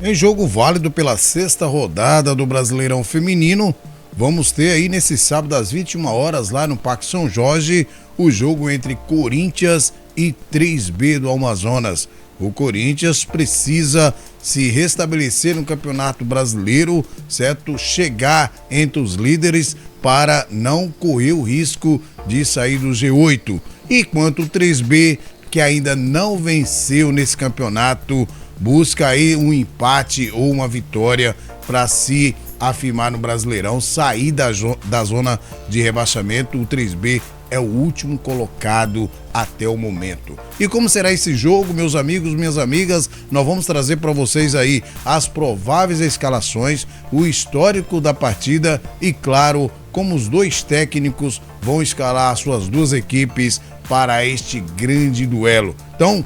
Em jogo válido pela sexta rodada do Brasileirão Feminino, vamos ter aí nesse sábado às 21 horas lá no Parque São Jorge o jogo entre Corinthians e 3B do Amazonas. O Corinthians precisa se restabelecer no Campeonato Brasileiro, certo? Chegar entre os líderes para não correr o risco de sair do G8. Enquanto o 3B, que ainda não venceu nesse campeonato, busca aí um empate ou uma vitória para se afirmar no Brasileirão, sair da zona de rebaixamento. O 3B é o último colocado até o momento. E como será esse jogo, meus amigos, minhas amigas? Nós vamos trazer para vocês aí as prováveis escalações, o histórico da partida e, claro, como os dois técnicos vão escalar suas duas equipes para este grande duelo. Então,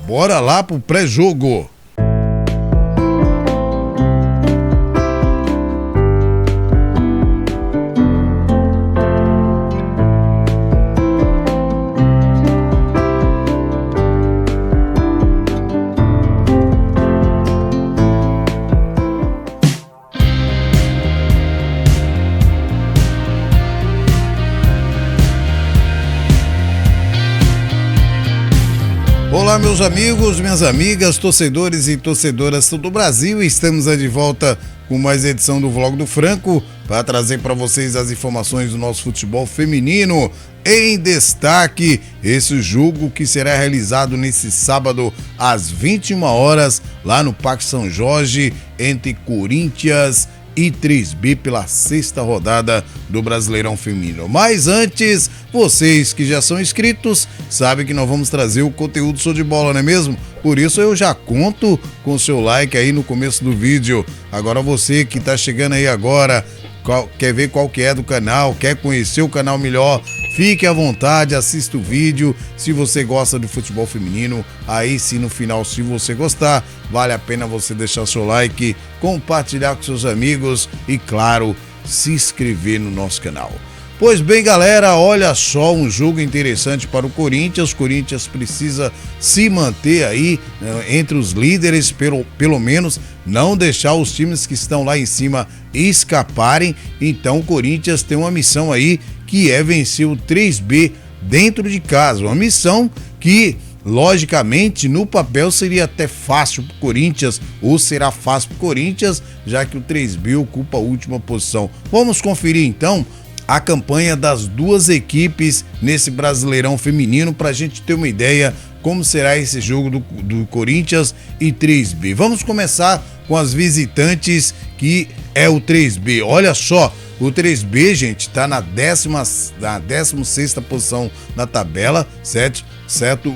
bora lá pro pré-jogo. Olá, meus amigos, minhas amigas, torcedores e torcedoras do Brasil. Estamos de volta com mais edição do Vlog do Franco para trazer para vocês as informações do nosso futebol feminino. Em destaque, esse jogo que será realizado nesse sábado às 21 horas lá no Parque São Jorge entre Corinthians e 3B pela sexta rodada do Brasileirão Feminino. Mas antes, vocês que já são inscritos sabem que nós vamos trazer o conteúdo show de bola, não é mesmo? Por isso eu já conto com o seu like aí no começo do vídeo. Agora você que tá chegando aí agora, quer ver qual que é do canal, quer conhecer o canal melhor, fique à vontade, assista o vídeo. Se você gosta do futebol feminino, aí sim no final, se você gostar, vale a pena você deixar seu like, compartilhar com seus amigos e, claro, se inscrever no nosso canal. Pois bem, galera, olha só, um jogo interessante para o Corinthians. O Corinthians precisa se manter aí entre os líderes, pelo menos não deixar os times que estão lá em cima escaparem. Então o Corinthians tem uma missão aí que é vencer o 3B dentro de casa. Uma missão que, logicamente, no papel seria até fácil para o Corinthians, ou será fácil para o Corinthians, já que o 3B ocupa a última posição. Vamos conferir então a campanha das duas equipes nesse Brasileirão Feminino para a gente ter uma ideia como será esse jogo do Corinthians e 3B. Vamos começar com as visitantes, que é o 3B. Olha só, o 3B, gente, está na 16ª posição na tabela, certo?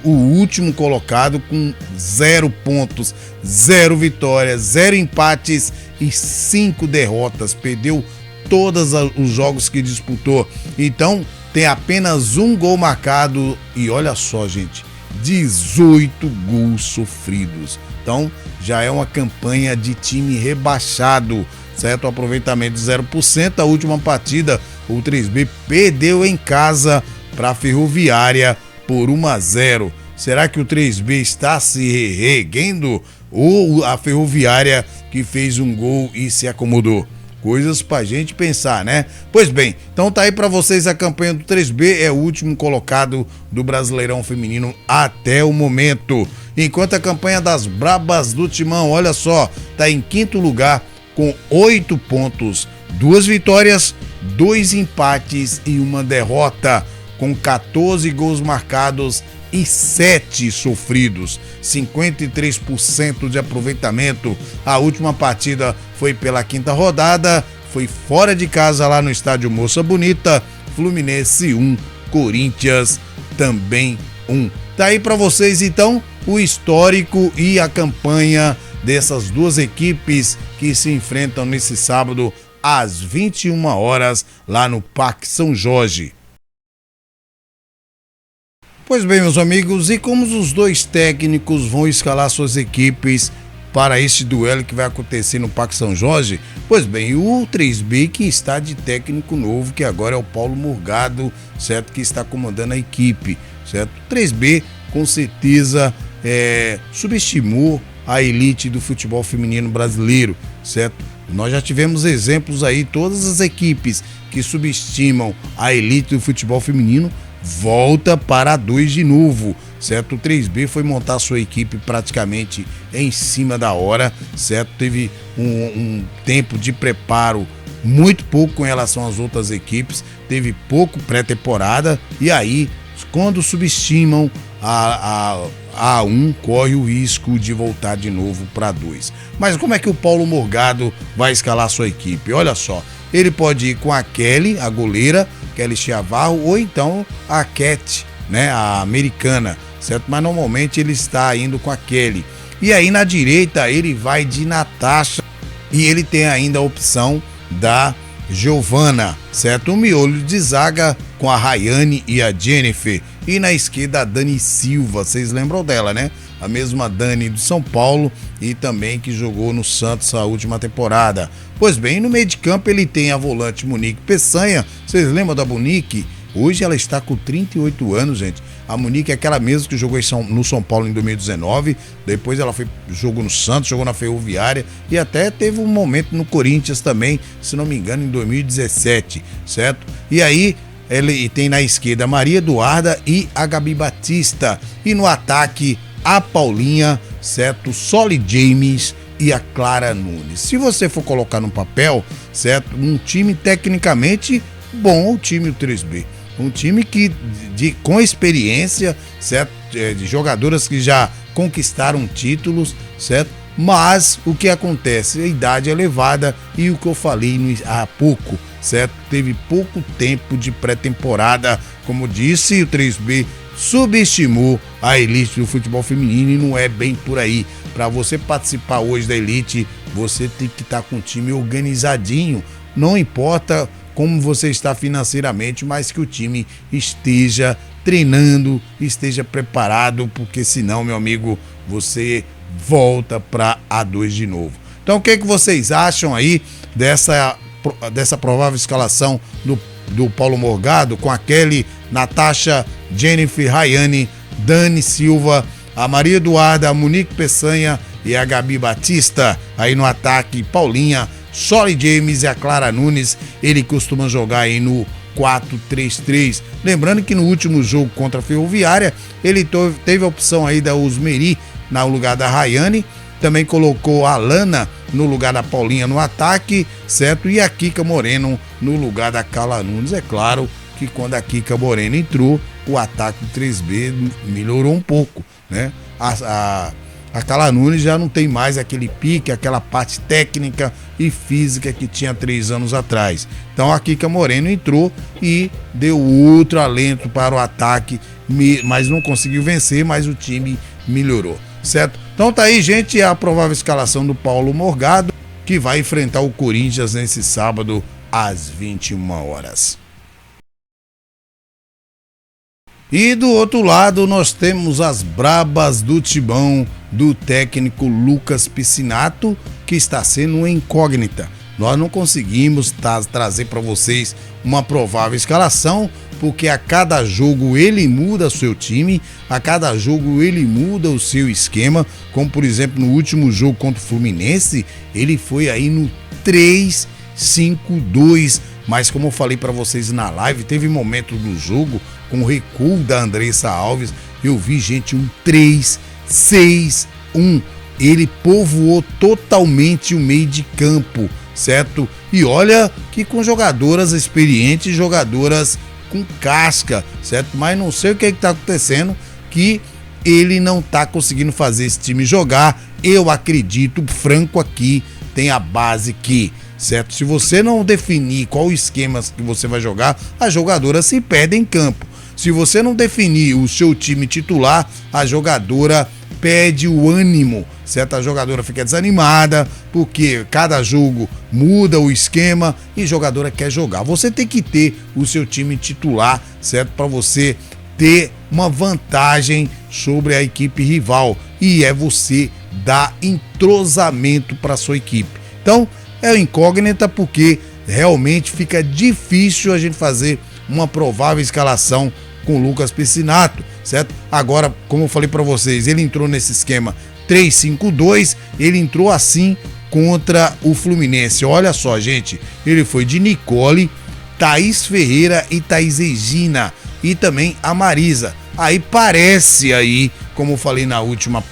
O último colocado com 0 pontos, 0 vitórias, 0 empates e 5 derrotas. Perdeu todos os jogos que disputou. Então, tem apenas um gol marcado e olha só, gente, 18 gols sofridos. Então, já é uma campanha de time rebaixado, certo? Aproveitamento de 0%. A última partida, o 3B perdeu em casa para a Ferroviária por 1-0. Será que o 3B está se reerguendo ou a Ferroviária que fez um gol e se acomodou? Coisas pra gente pensar, né? Pois bem, então tá aí pra vocês a campanha do 3B, é o último colocado do Brasileirão Feminino até o momento. Enquanto a campanha das Brabas do Timão, olha só, tá em 5º lugar com 8 pontos, 2 vitórias, 2 empates e 1 derrota, com 14 gols marcados e 7 sofridos, 53% de aproveitamento. A última partida foi pela 5ª rodada, foi fora de casa lá no estádio Moça Bonita. Fluminense 1, Corinthians também 1. Tá aí para vocês então o histórico e a campanha dessas duas equipes que se enfrentam nesse sábado às 21 horas lá no Parque São Jorge. Pois bem, meus amigos, e como os dois técnicos vão escalar suas equipes para este duelo que vai acontecer no Parque São Jorge? Pois bem, o 3B que está de técnico novo, que agora é o Paulo Morgado, certo? Que está comandando a equipe, certo? 3B com certeza subestimou a elite do futebol feminino brasileiro, certo? Nós já tivemos exemplos aí, todas as equipes que subestimam a elite do futebol feminino volta para a 2 de novo, certo? O 3B foi montar sua equipe praticamente em cima da hora, certo? Teve um tempo de preparo muito pouco com relação às outras equipes, teve pouco pré-temporada e aí, quando subestimam a A1, corre o risco de voltar de novo para 2. Mas como é que o Paulo Morgado vai escalar sua equipe? Olha só, ele pode ir com a Kelly, a goleira, Kelly Chiavarro, ou então a Cat, né, a americana, certo? Mas normalmente ele está indo com a Kelly. E aí na direita ele vai de Natasha e ele tem ainda a opção da Giovana, certo? O miolo de zaga com a Rayane e a Jennifer. E na esquerda a Dani Silva, vocês lembram dela, né? A mesma Dani do São Paulo e também que jogou no Santos a última temporada. Pois bem, no meio de campo ele tem a volante Monique Peçanha. Vocês lembram da Monique? Hoje ela está com 38 anos, gente. A Monique é aquela mesma que jogou no São Paulo em 2019. Depois ela jogou no Santos, jogou na Ferroviária e até teve um momento no Corinthians também, se não me engano, em 2017, certo? E aí ele tem na esquerda a Maria Eduarda e a Gabi Batista. E no ataque a Paulinha, certo? Soli James e a Clara Nunes. Se você for colocar no papel, certo? Um time tecnicamente bom, o time do 3B. Um time que com experiência, certo? De jogadoras que já conquistaram títulos, certo? Mas o que acontece? A idade é elevada e o que eu falei há pouco, certo? Teve pouco tempo de pré-temporada, como disse, o 3B subestimou a elite do futebol feminino e não é bem por aí. Para você participar hoje da elite, você tem que estar com o time organizadinho, não importa como você está financeiramente, mas que o time esteja treinando, esteja preparado, porque senão, meu amigo, você volta para A2 de novo. Então, o que vocês acham aí dessa provável escalação do Paulo Morgado com a Kelly, Natasha, Jennifer, Rayane, Dani Silva, a Maria Eduarda, a Monique Peçanha e a Gabi Batista? Aí no ataque, Paulinha, Soli James e a Clara Nunes. Ele costuma jogar aí no 4-3-3. Lembrando que no último jogo contra a Ferroviária, ele teve a opção aí da Osmeri no lugar da Rayane. Também colocou a Lana no lugar da Paulinha no ataque, certo? E a Kika Moreno no lugar da Clara Nunes. É claro que quando a Kika Moreno entrou, o ataque do 3B melhorou um pouco, né? A Clara Nunes já não tem mais aquele pique, aquela parte técnica e física que tinha 3 anos atrás. Então a Kika Moreno entrou e deu outro alento para o ataque, mas não conseguiu vencer, mas o time melhorou, certo? Então tá aí, gente, a provável escalação do Paulo Morgado, que vai enfrentar o Corinthians nesse sábado às 21 horas. E do outro lado nós temos as brabas do Timão do técnico Lucas Piscinato, que está sendo uma incógnita. Nós não conseguimos trazer para vocês uma provável escalação, porque a cada jogo ele muda o seu time, a cada jogo ele muda o seu esquema, como por exemplo no último jogo contra o Fluminense, ele foi aí no 3-5-2, mas como eu falei para vocês na live, teve momento do jogo com o recuo da Andressa Alves, eu vi, gente, um 3-6-1. Ele povoou totalmente o meio de campo, certo? E olha que com jogadoras experientes, jogadoras com casca, certo? Mas não sei o que está acontecendo, que ele não está conseguindo fazer esse time jogar. Eu acredito, Franco aqui tem a base que, certo? Se você não definir qual o esquema que você vai jogar, a jogadora se perde em campo. Se você não definir o seu time titular, a jogadora perde o ânimo, certo? A jogadora fica desanimada, porque cada jogo muda o esquema e a jogadora quer jogar. Você tem que ter o seu time titular, certo? Para você ter uma vantagem sobre a equipe rival, e é você dar entrosamento para sua equipe. Então, é incógnita, porque realmente fica difícil a gente fazer uma provável escalação com o Lucas Piscinato, certo? Agora, como eu falei para vocês, ele entrou nesse esquema 3-5-2, ele entrou assim contra o Fluminense. Olha só, gente, ele foi de Nicole, Thaís Ferreira e Thaís Regina, e também a Marisa. Aí parece aí, como eu falei no último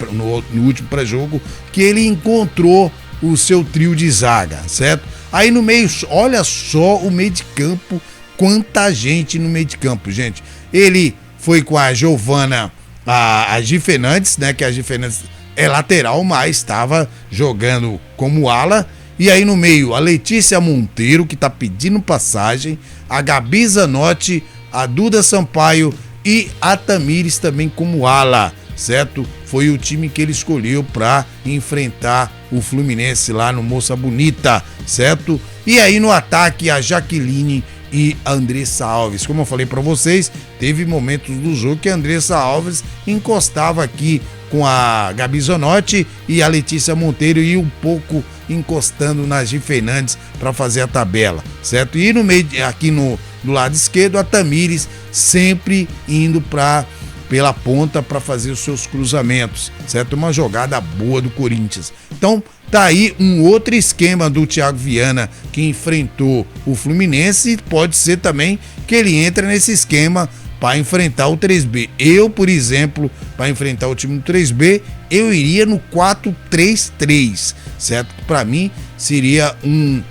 pré-jogo, que ele encontrou o seu trio de zaga, certo? Aí no meio, olha só o meio de campo, quanta gente no meio de campo, gente. Ele foi com a Giovana, a Gi Fernandes, né? Que a Gi Fernandes é lateral, mas estava jogando como ala. E aí no meio, a Letícia Monteiro, que tá pedindo passagem, a Gabi Zanotti, a Duda Sampaio e a Tamires também como ala, certo? Foi o time que ele escolheu para enfrentar o Fluminense lá no Moça Bonita, certo? E aí no ataque, a Jaqueline e a Andressa Alves. Como eu falei para vocês, teve momentos do jogo que a Andressa Alves encostava aqui com a Gabi Zanotti e a Letícia Monteiro e um pouco encostando na Gi Fernandes para fazer a tabela, certo? E no meio, aqui do lado esquerdo, a Tamires sempre indo pela ponta para fazer os seus cruzamentos, certo? Uma jogada boa do Corinthians. Então, tá aí um outro esquema do Thiago Viana que enfrentou o Fluminense. Pode ser também que ele entre nesse esquema para enfrentar o 3B. Eu, por exemplo, para enfrentar o time do 3B, eu iria no 4-3-3, certo? Para mim, seria um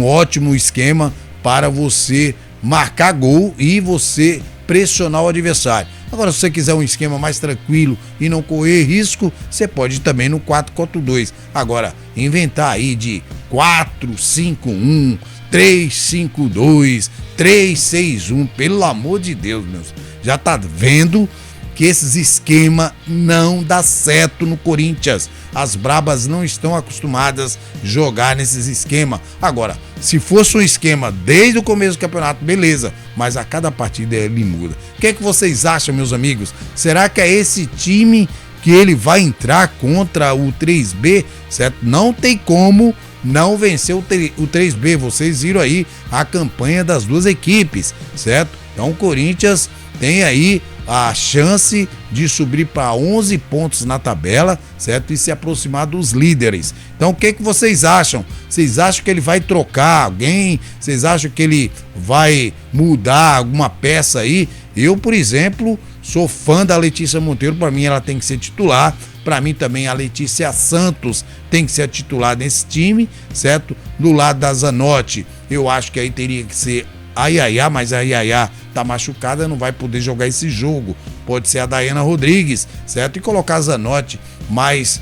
ótimo esquema para você marcar gol e você pressionar o adversário. Agora, se você quiser um esquema mais tranquilo e não correr risco, você pode ir também no 4-4-2. Agora, inventar aí de 4-5-1, 3-5-2, 3-6-1, pelo amor de Deus, meus. Já tá vendo que esses esquemas não dá certo no Corinthians. As brabas não estão acostumadas a jogar nesses esquemas. Agora, se fosse um esquema desde o começo do campeonato, beleza, mas a cada partida ele muda. O que é que vocês acham, meus amigos? Será que é esse time que ele vai entrar contra o 3B, certo? Não tem como não vencer o 3B. Vocês viram aí a campanha das duas equipes, certo? Então o Corinthians tem aí a chance de subir para 11 pontos na tabela, certo? E se aproximar dos líderes. Então o que vocês acham? Vocês acham que ele vai trocar alguém? Vocês acham que ele vai mudar alguma peça aí? Eu, por exemplo, sou fã da Letícia Monteiro. Para mim ela tem que ser titular. Para mim também a Letícia Santos tem que ser a titular nesse time, certo? Do lado da Zanotti, eu acho que aí teria que ser a Yaya, mas a Yaya tá machucada, não vai poder jogar esse jogo. Pode ser a Dayana Rodrigues, certo? E colocar a Zanotti mais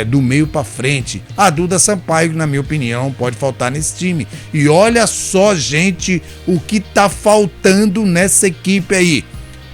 do meio para frente. A Duda Sampaio, na minha opinião, pode faltar nesse time. E olha só, gente, o que tá faltando nessa equipe aí,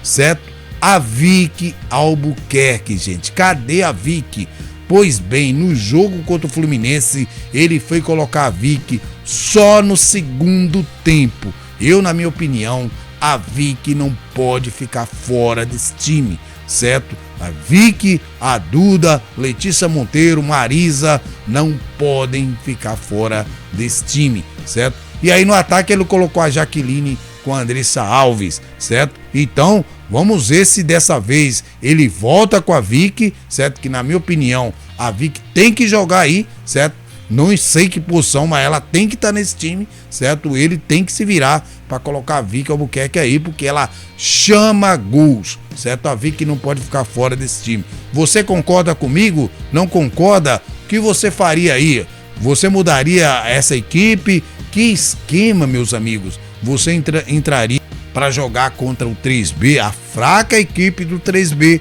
certo? A Vicky Albuquerque, gente. Cadê a Vicky? Pois bem, no jogo contra o Fluminense, ele foi colocar a Vicky só no segundo tempo. Eu, na minha opinião, a Vicky não pode ficar fora desse time, certo? A Vicky, a Duda, Letícia Monteiro, Marisa não podem ficar fora desse time, certo? E aí no ataque ele colocou a Jaqueline com a Andressa Alves, certo? Então, vamos ver se dessa vez ele volta com a Vicky, certo? Que na minha opinião, a Vicky tem que jogar aí, certo? Não sei que posição, mas ela tem que estar nesse time, certo? Ele tem que se virar para colocar a Vicky Albuquerque aí, porque ela chama gols, certo? A Vicky não pode ficar fora desse time. Você concorda comigo? Não concorda? O que você faria aí? Você mudaria essa equipe? Que esquema, meus amigos, você entraria para jogar contra o 3B, a fraca equipe do 3B?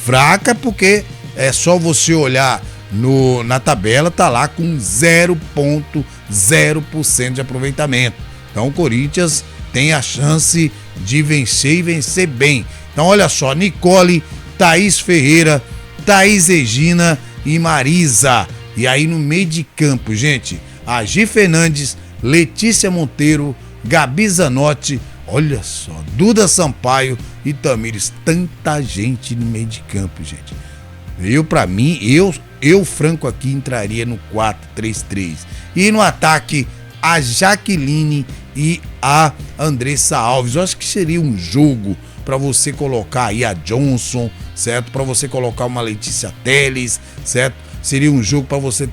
Fraca porque é só você olhar na tabela, tá lá com 0,0% de aproveitamento. Então o Corinthians tem a chance de vencer e vencer bem. Então olha só, Nicole, Thaís Ferreira, Thaís Regina e Marisa. E aí no meio de campo, gente, a Gi Fernandes, Letícia Monteiro, Gabi Zanotti, olha só, Duda Sampaio e Tamires. Tanta gente no meio de campo, gente. Pra mim, eu Franco aqui entraria no 4-3-3. E no ataque, a Jaqueline e a Andressa Alves. Eu acho que seria um jogo para você colocar aí a Johnson, certo? Para você colocar uma Letícia Teles, certo? Seria um jogo para você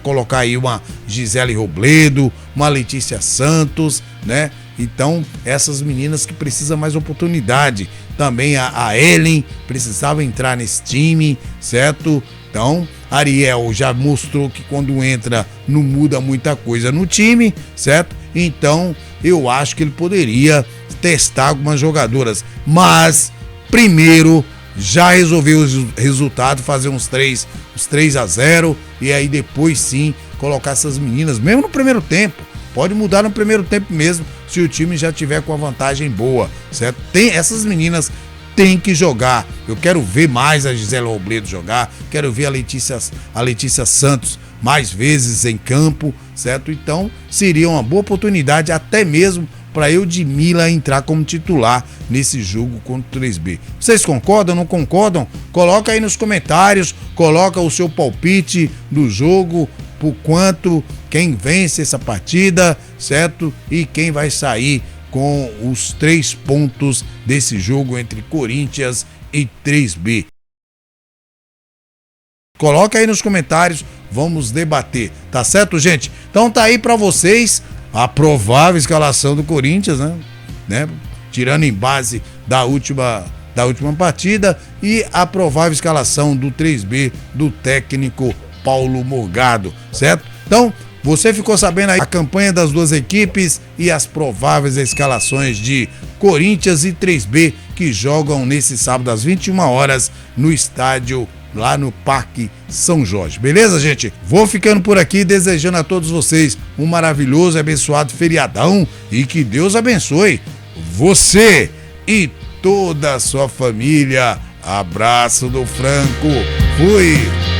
colocar aí uma Gisele Robledo, uma Letícia Santos, né? Então, essas meninas que precisam mais oportunidade. Também a Ellen precisava entrar nesse time, certo? Então, Ariel já mostrou que quando entra não muda muita coisa no time, certo? Então, eu acho que ele poderia testar algumas jogadoras. Mas, primeiro, já resolveu o resultado, fazer uns 3-0 e aí depois sim colocar essas meninas, mesmo no primeiro tempo. Pode mudar no primeiro tempo mesmo, se o time já tiver com a vantagem boa, certo? Essas meninas têm que jogar. Eu quero ver mais a Gisele Robledo jogar, quero ver a Letícia Santos mais vezes em campo, certo? Então, seria uma boa oportunidade até mesmo para Eudmila entrar como titular nesse jogo contra o 3B. Vocês concordam, não concordam? Coloca aí nos comentários, coloca o seu palpite do jogo, por quanto, quem vence essa partida, certo? E quem vai sair com os 3 pontos desse jogo entre Corinthians e 3B. Coloca aí nos comentários, vamos debater, tá certo, gente? Então tá aí para vocês a provável escalação do Corinthians, né? Tirando em base da última partida, e a provável escalação do 3B do técnico Paulo Morgado, certo? Então, você ficou sabendo aí a campanha das duas equipes e as prováveis escalações de Corinthians e 3B que jogam nesse sábado às 21 horas no estádio lá no Parque São Jorge. Beleza, gente? Vou ficando por aqui desejando a todos vocês um maravilhoso e abençoado feriadão e que Deus abençoe você e toda a sua família. Abraço do Franco. Fui!